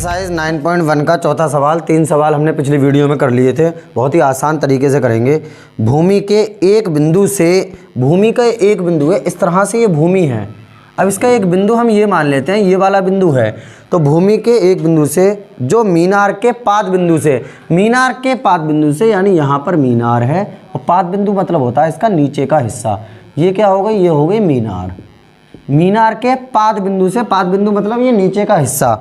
Exercise 9.1 का चौथा सवाल। 3 सवाल हमने पिछली वीडियो में कर लिए थे, बहुत ही आसान तरीके से करेंगे। भूमि के एक बिंदु से, भूमि का एक बिंदु है, इस तरह से ये भूमि है। अब इसका एक बिंदु हम ये मान लेते हैं, ये वाला बिंदु है। तो भूमि के एक बिंदु से जो मीनार के पाद बिंदु से, मीनार के पाद बिंदु से, यानी यहाँ पर मीनार है और पाद बिंदु मतलब होता है इसका नीचे का हिस्सा। ये क्या हो गई? ये हो गई मीनार। मीनार के पाद बिंदु से, पाद बिंदु मतलब ये नीचे का हिस्सा,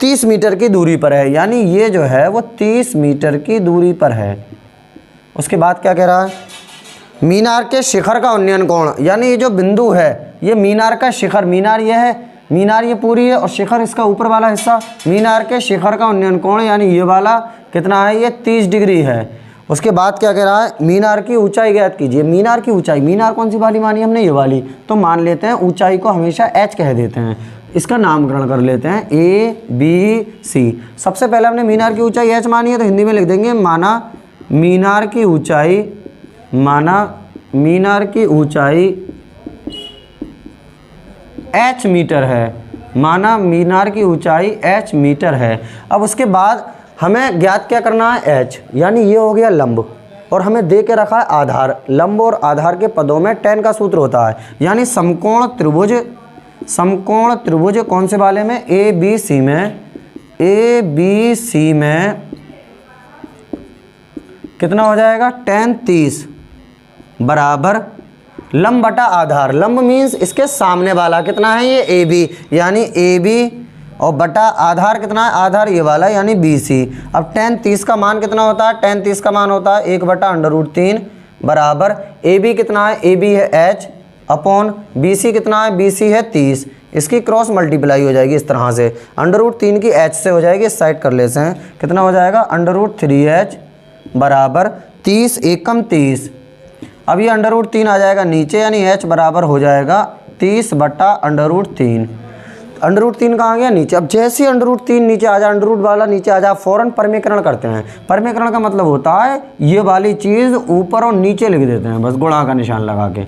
30 मीटर की दूरी पर है। यानी ये जो है वो 30 मीटर की दूरी पर है। उसके बाद क्या कह रहा है? मीनार के शिखर का उन्नयन कोण, यानी ये जो बिंदु है ये मीनार का शिखर, मीनार ये है, मीनार ये पूरी है और शिखर इसका ऊपर वाला हिस्सा। मीनार के शिखर का उन्नयन कोण यानी ये वाला कितना है? ये 30 डिग्री है। उसके बाद क्या कह रहा है? मीनार की ऊंचाई ज्ञात कीजिए। मीनार की ऊंचाई, मीनार कौन सी वाली मानी हमने? ये वाली। तो मान लेते हैं ऊंचाई को हमेशा h कह देते हैं, इसका नामकरण कर लेते हैं ABC। सबसे पहले हमने मीनार की ऊंचाई h मानी है तो हिंदी में लिख देंगे माना मीनार की ऊंचाई, माना मीनार की ऊंचाई h मीटर है, माना मीनार की ऊंचाई h मीटर है। अब उसके बाद हमें ज्ञात क्या करना है? h, यानी ये हो गया लंब और हमें दे के रखा है आधार। लंब और आधार के पदों में tan का सूत्र होता है, यानी समकोण त्रिभुज, समकोण त्रिभुज कौन से वाले में? ABC में, ABC में कितना हो जाएगा? tan 30 बराबर लंब बटा आधार। लंब मीन्स इसके सामने वाला कितना है? ये AB, यानी AB और बटा आधार कितना है? आधार ये वाला यानी BC। अब tan 30 का मान कितना होता है? tan 30 का मान होता है 1/√3 बराबर AB कितना है? AB है h अपॉन BC कितना है? BC है 30। इसकी क्रॉस मल्टीप्लाई हो जाएगी इस तरह से, √3 की h से हो जाएगी, इस साइड कर लेते हैं। कितना हो जाएगा? √3h बराबर 30 एकम 30। अब ये √3 आ जाएगा नीचे, यानी h बराबर हो जाएगा 30/√3। √3 कहाँ गया? नीचे। अब जैसे ही √3 नीचे आ जाए, √ वाला नीचे आ जाए, फ़ौरन परमीकरण करते हैं। परमीकरण का मतलब होता है ये वाली चीज़ ऊपर और नीचे लिख देते हैं, बस गुणा का निशान लगा के।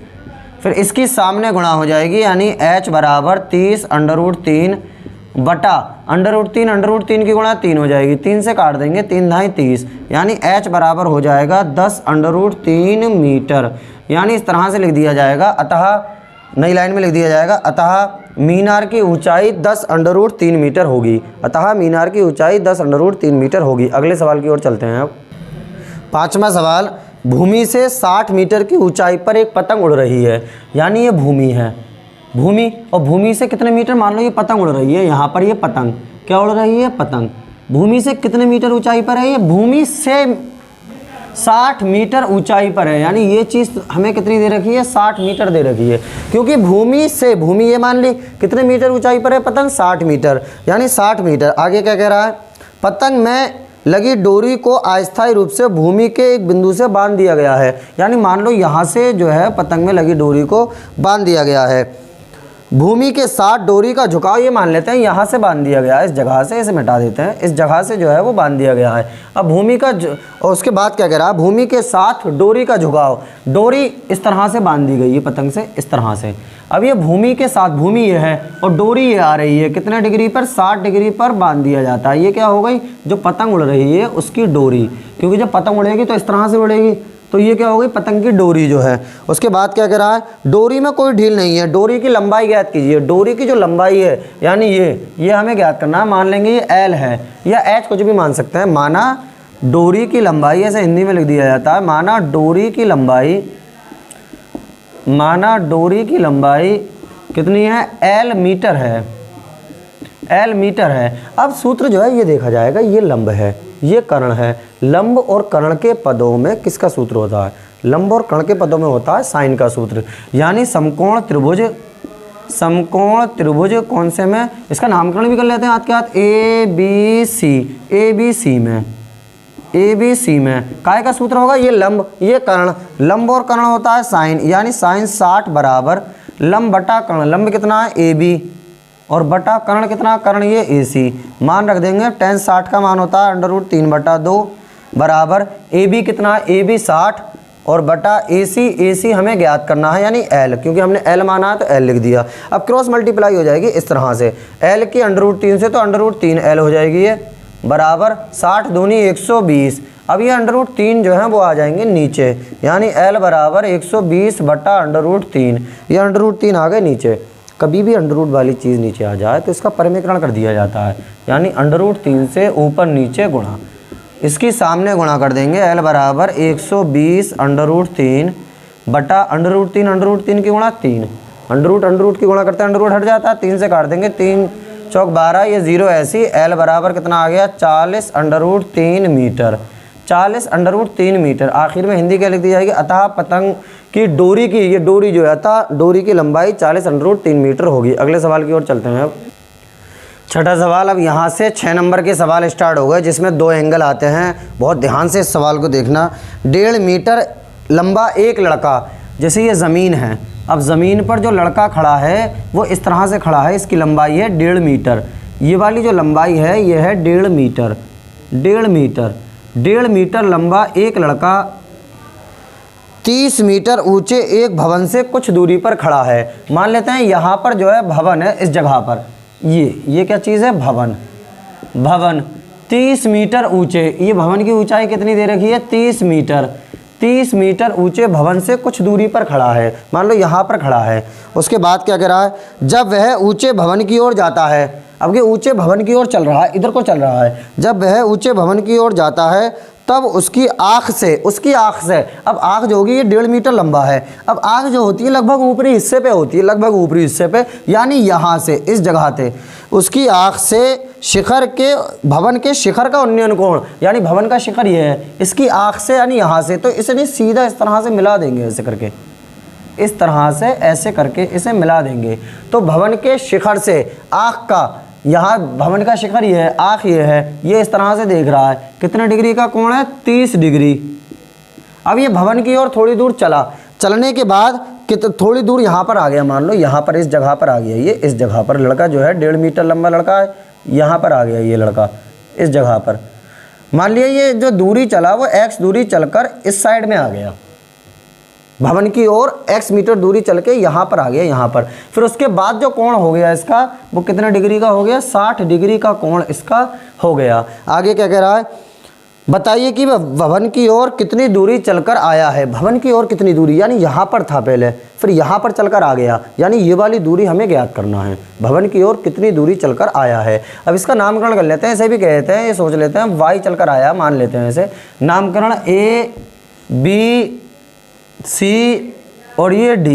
फिर इसकी सामने गुणा हो जाएगी, यानी h बराबर 30/√3 बटा √3 की गुणा 3 हो जाएगी, 3 से काट देंगे, 3 × 30, यानी h बराबर हो जाएगा 10/√3 मीटर। यानी इस तरह से लिख दिया जाएगा, अतः नई लाइन में लिख दिया जाएगा, अतः मीनार की ऊंचाई 10/√3 मीटर होगी। अतः मीनार की ऊंचाई 10/√3 मीटर होगी। अगले सवाल की ओर चलते हैं। अब 5वां सवाल, भूमि से 60 मीटर की ऊंचाई पर एक पतंग उड़ रही है। यानी ये भूमि है, भूमि, और भूमि से कितने मीटर? मान लो ये पतंग उड़ रही है, यहाँ पर ये पतंग क्या उड़ रही है? पतंग। भूमि से कितने मीटर ऊंचाई पर है? ये भूमि से 60 मीटर ऊंचाई पर है। यानी ये चीज़ हमें कितनी दे रखी है? 60 मीटर दे रखी है, क्योंकि भूमि से, भूमि ये मान ली कितने मीटर ऊंचाई पर है पतंग? 60 मीटर, यानी 60 मीटर। आगे क्या कह रहा है? पतंग में लगी डोरी को अस्थायी रूप से भूमि के एक बिंदु से बांध दिया गया है। यानी मान लो यहाँ से जो है पतंग में लगी डोरी को बांध दिया गया है। भूमि के साथ डोरी का झुकाव ये मान लेते हैं यहाँ से बांध दिया गया है, इस जगह से, इसे मिटा देते हैं, इस जगह से जो है वो बांध दिया गया है। अब भूमि का और उसके बाद क्या कह रहा है? भूमि के साथ डोरी का झुकाव, डोरी इस तरह से बांध दी गई है पतंग से, इस तरह से। अब ये भूमि के साथ, भूमि ये है और डोरी ये आ रही है, कितने डिग्री पर? 60 डिग्री पर बांध दिया जाता है। ये क्या हो गई? जो पतंग उड़ रही है उसकी डोरी, क्योंकि जब पतंग उड़ेगी तो इस तरह से उड़ेगी, तो ये क्या हो गई? पतंग की डोरी जो है। उसके बाद क्या कह रहा है? डोरी में कोई ढील नहीं है। डोरी की लंबाई ज्ञात कीजिए। डोरी की जो लंबाई है, यानी ये हमें ज्ञात करना है। मान लेंगे ये L है या H, कुछ भी मान सकते हैं। माना डोरी की लंबाई, ऐसे हिंदी में लिख दिया जाता है, माना डोरी की लंबाई, माना डोरी की लंबाई कितनी है? L मीटर है, L मीटर है। अब सूत्र जो है ये देखा जाएगा, ये लंब है, ये कर्ण है। लंब और कर्ण के पदों में किसका सूत्र होता है? लंब और कर्ण के पदों में होता है साइन का सूत्र। यानी समकोण त्रिभुज, समकोण त्रिभुज कौन से में? इसका नामकरण भी कर लेते हैं हाथ के हाथ, ABC, ABC में, ABC में काय का सूत्र होगा? ये लंब, ये कर्ण। लंब और कर्ण होता है साइन, यानी साइन 60 बराबर लंब बटा कर्ण। लंब कितना है? AB और बटा कर्ण कितना? कर्ण ये AC। मान रख देंगे, tan 60 का मान होता है √3/2 बराबर AB कितना है? AB 60 और बटा AC हमें ज्ञात करना है यानी L, क्योंकि हमने L माना है तो L लिख दिया। अब क्रॉस मल्टीप्लाई हो जाएगी इस तरह से, L की √3 से तो √3L हो जाएगी ये, बराबर 60 दूनी 120। अब ये √3 जो है वो आ जाएंगे नीचे, यानी L बराबर 120 बटा √3, ये √3 आ गए नीचे। कभी भी अंडर रूट वाली चीज़ नीचे आ जाए तो इसका परिमेकरण कर दिया जाता है, यानी √3 से ऊपर नीचे गुणा, इसकी सामने गुणा कर देंगे। L बराबर 120 √3 बटा √3 की गुणा 3, अंडर रूट की गुणा करते हैं, अंडर रूट हट जाता है, 3 से काट देंगे, 3 चौक 12, ये 0 ऐसी। L बराबर कितना आ गया 40 √3 मीटर, 40 √3 मीटर। आखिर में हिंदी क्या लिख दी जाएगी, अतः पतंग की डोरी की, ये डोरी जो है अतः डोरी की लंबाई 40 √3 मीटर होगी। अगले सवाल की ओर चलते हैं। अब छठा सवाल, अब यहाँ से 6 नंबर के सवाल स्टार्ट हो गए, जिसमें 2 एंगल आते हैं। बहुत ध्यान से इस सवाल को देखना। 1.5 मीटर लंबा एक लड़का, जैसे ये ज़मीन है, अब ज़मीन पर जो लड़का खड़ा है वो इस तरह से खड़ा है, इसकी लंबाई है 1.5 मीटर। ये वाली जो लंबाई है ये है 1.5 मीटर, 1.5 मीटर लंबा एक लड़का 30 मीटर ऊंचे एक भवन से कुछ दूरी पर खड़ा है। मान लेते हैं यहाँ पर जो है भवन है, इस जगह पर ये क्या चीज़ है, भवन 30 मीटर ऊंचे। ये भवन की ऊंचाई कितनी दे रखी है 30 मीटर ऊंचे भवन से कुछ दूरी पर खड़ा है। मान लो यहाँ पर खड़ा है। उसके बाद क्या कह रहा है, जब वह ऊंचे भवन की ओर जाता है, अब ये ऊंचे भवन की ओर चल रहा है, इधर को चल रहा है, जब वह ऊंचे भवन की ओर जाता है तब उसकी आँख से, अब आँख जो होगी ये 1.5 मीटर लंबा है, अब आँख जो होती है लगभग ऊपरी हिस्से पे होती है, लगभग ऊपरी हिस्से पे, यानी यहाँ से इस जगह पे उसकी आँख से शिखर के, भवन के शिखर का उन्नयन कोण, यानी भवन का शिखर ये है, इसकी आँख से यानी यहाँ से, तो इसे नहीं सीधा इस तरह से मिला देंगे, ऐसे करके, इस तरह से ऐसे करके इसे मिला देंगे। तो भवन के शिखर से आँख का, यहाँ भवन का शिखर ये है, आँख ये है, ये इस तरह से देख रहा है, कितने डिग्री का कोण है 30 डिग्री। अब ये भवन की ओर थोड़ी दूर चलने के बाद थोड़ी दूर यहाँ पर आ गया, मान लो यहाँ पर इस जगह पर आ गया, ये इस जगह पर लड़का जो है 1.5 मीटर लंबा लड़का है, यहाँ पर आ गया ये लड़का इस जगह पर। मान लिया ये जो दूरी चला वो x दूरी चलकर इस साइड में आ गया, भवन की ओर x मीटर दूरी चल के यहाँ पर आ गया, यहाँ पर। फिर उसके बाद जो कोण हो गया इसका वो कितने डिग्री का हो गया, 60 डिग्री का कोण इसका हो गया। आगे क्या कह रहा है, बताइए कि वह भवन की ओर कितनी दूरी चलकर आया है। भवन की ओर कितनी दूरी, यानी यहाँ पर था पहले, फिर यहाँ पर चलकर आ गया, यानी ये वाली दूरी हमें ज्ञात करना है, भवन की ओर कितनी दूरी चलकर आया है। अब इसका नामकरण कर लेते हैं, ऐसे भी कहते हैं, ये सोच लेते हैं y चलकर आया, मान लेते हैं ऐसे, नामकरण A B C और ये D,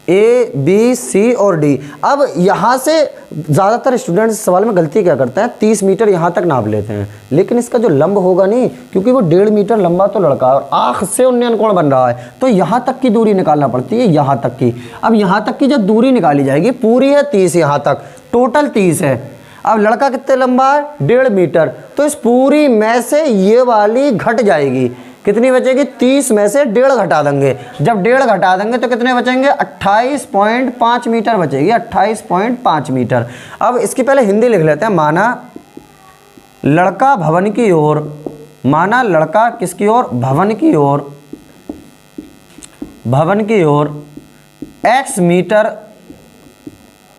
A B C और D। अब यहाँ से ज़्यादातर स्टूडेंट्स इस सवाल में गलती क्या करते हैं, 30 मीटर यहाँ तक नाप लेते हैं, लेकिन इसका जो लंब होगा नहीं, क्योंकि वो 1.5 मीटर लंबा तो लड़का और आँख से उन्नयन कोण बन रहा है, तो यहाँ तक की दूरी निकालना पड़ती है, यहाँ तक की। अब यहाँ तक की जो दूरी निकाली जाएगी पूरी है 30, यहाँ तक टोटल 30 है। अब लड़का कितने लंबा है 1.5 मीटर, तो इस पूरी में से ये वाली घट जाएगी, कितनी बचेगी 30 में से 1.5 घटा देंगे, जब 1.5 घटा देंगे तो कितने बचेंगे 28.5 मीटर बचेगी, 28.5 मीटर। अब इसकी पहले हिंदी लिख लेते हैं। माना लड़का भवन की ओर, माना लड़का किसकी ओर, भवन की ओर, भवन की ओर x मीटर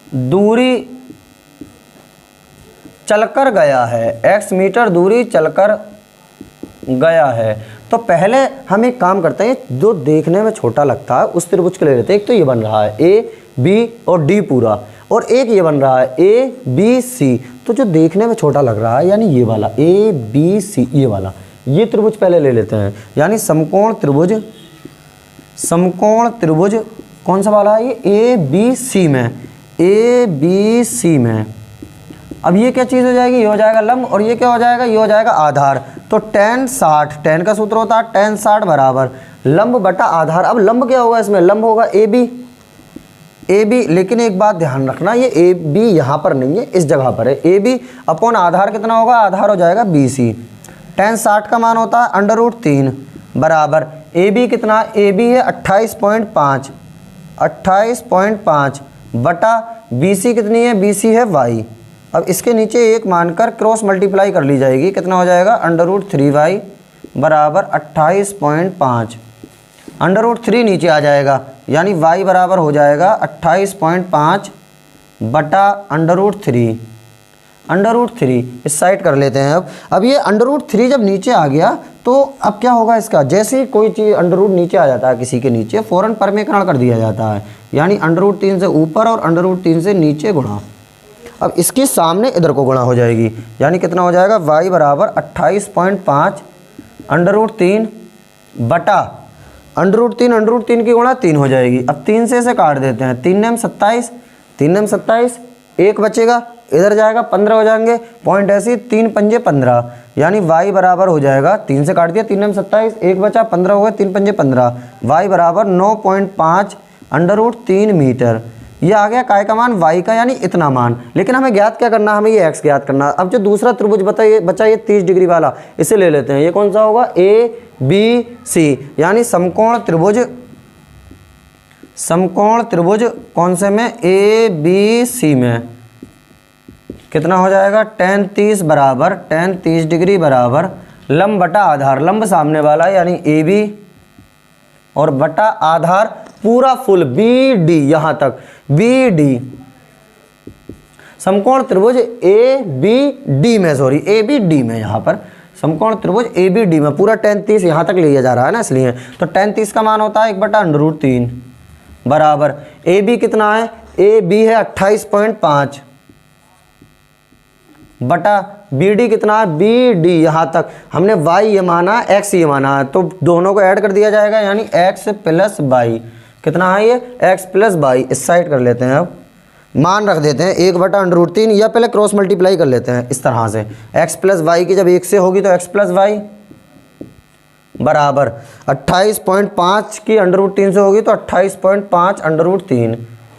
दूरी चलकर गया है, x मीटर दूरी चलकर गया है। तो पहले हम एक काम करते हैं, जो देखने में छोटा लगता है उस त्रिभुज को ले लेते हैं। एक तो ये बन रहा है A B और D पूरा, और एक ये बन रहा है A B C, तो जो देखने में छोटा लग रहा है यानी ये वाला A B C, ये वाला, ये त्रिभुज पहले ले लेते हैं, यानी समकोण त्रिभुज, समकोण त्रिभुज कौन सा वाला है ये A B C में, A B C में। अब ये क्या चीज़ हो जाएगी, ये हो जाएगा लंब, और ये क्या हो जाएगा, ये हो जाएगा आधार। तो tan 60, tan का सूत्र होता है tan 60 बराबर लंब बटा आधार। अब लंब क्या होगा इसमें, लंब होगा AB, लेकिन एक बात ध्यान रखना, ये AB यहाँ पर नहीं है, इस जगह पर है। AB अपॉन आधार कितना होगा, आधार हो जाएगा BC। tan 60 का मान होता है √3 बराबर AB कितना, AB है 28.5, 28.5 बटा BC कितनी है, BC है y। अब इसके नीचे एक मानकर क्रॉस मल्टीप्लाई कर ली जाएगी, कितना हो जाएगा √3y बराबर 28.5। √3 नीचे आ जाएगा, यानी y बराबर हो जाएगा 28.5 बटा √3। √3 इस साइड कर लेते हैं। अब ये √3 जब नीचे आ गया तो अब क्या होगा इसका, जैसे ही कोई चीज़ √ नीचे आ जाता है किसी के नीचे, फ़ौरन परमेकरण कर दिया जाता है, यानी √3 से ऊपर और √3 से नीचे गुणा। अब इसके सामने इधर को गुणा हो जाएगी, यानी कितना हो जाएगा, y बराबर 28.5 √3 बटा √3 की गुणा 3 हो जाएगी। अब 3 से इसे काट देते हैं, 3 9 27, 3 9 27, 1 बचेगा, इधर जाएगा 15 हो जाएंगे, पॉइंट ऐसे 3 पंजे 15, यानी y बराबर हो जाएगा, 3 से काट दिया, 3 9 27, 1 बचा, 15 हो गए, 3 पंजे 15, y बराबर 9.5 √3 मीटर। ये आ गया काय का मान, y का, यानी इतना मान। लेकिन हमें ज्ञात क्या करना है, हमें ये x ज्ञात करना है। अब जो दूसरा त्रिभुज बचा ये 30 डिग्री वाला, इसे ले लेते हैं। ये कौन सा होगा, ABC, यानी समकोण त्रिभुज कौन से में, ABC में कितना हो जाएगा, tan 30 डिग्री बराबर लंब बटा आधार, लंब सामने वाला यानी AB और बटा आधार पूरा फुल BD, यहाँ तक BD, समकोण त्रिभुज ABD में, यहाँ पर समकोण त्रिभुज ABD में पूरा tan 30 यहाँ तक लिया जा रहा है ना, इसलिए तो tan 30 का मान होता है 1 बटा √3 बराबर AB कितना है, AB है 28.5 बटा BD कितना है, BD यहाँ तक हमने y ये माना, x ये माना है, तो दोनों को ऐड कर दिया जाएगा, यानी x + y कितना है, ये x + y। इस साइड कर लेते हैं। अब मान रख देते हैं 1 बटा √3, या पहले क्रॉस मल्टीप्लाई कर लेते हैं इस तरह से, x + y की जब 1 से होगी तो x + y बराबर 28.5 की √3 से होगी तो 28.5 √3,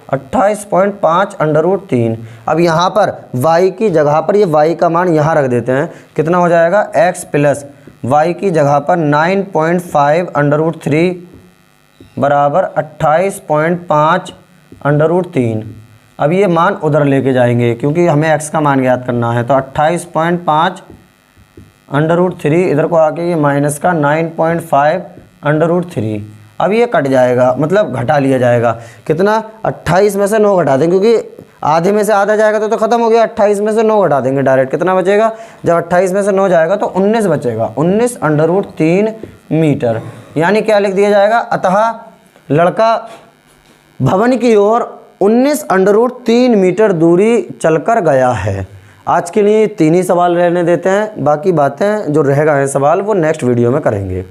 28.5 √3। अब यहाँ पर y की जगह पर ये y का मान यहाँ रख देते हैं, कितना हो जाएगा, x + y की जगह पर 9.5 √3 बराबर 28.5 √3। अब ये मान उधर लेके जाएंगे क्योंकि हमें x का मान ज्ञात करना है, तो 28.5 √3 इधर को आके ये माइनस का 9.5 √3। अब ये कट जाएगा, मतलब घटा लिया जाएगा, कितना, 28 में से 9 घटा देंगे, क्योंकि आधे में से आधा जाएगा तो ख़त्म हो गया, 28 में से 9 घटा देंगे डायरेक्ट, कितना बचेगा, जब 28 में से 9 जाएगा तो 19 बचेगा, 19 √3 मीटर। यानी क्या लिख दिया जाएगा, अतः लड़का भवन की ओर 19 √3 मीटर दूरी चलकर गया है। आज के लिए 3 ही सवाल रहने देते हैं, बाकी बातें जो रह गए हैं सवाल वो नेक्स्ट वीडियो में करेंगे।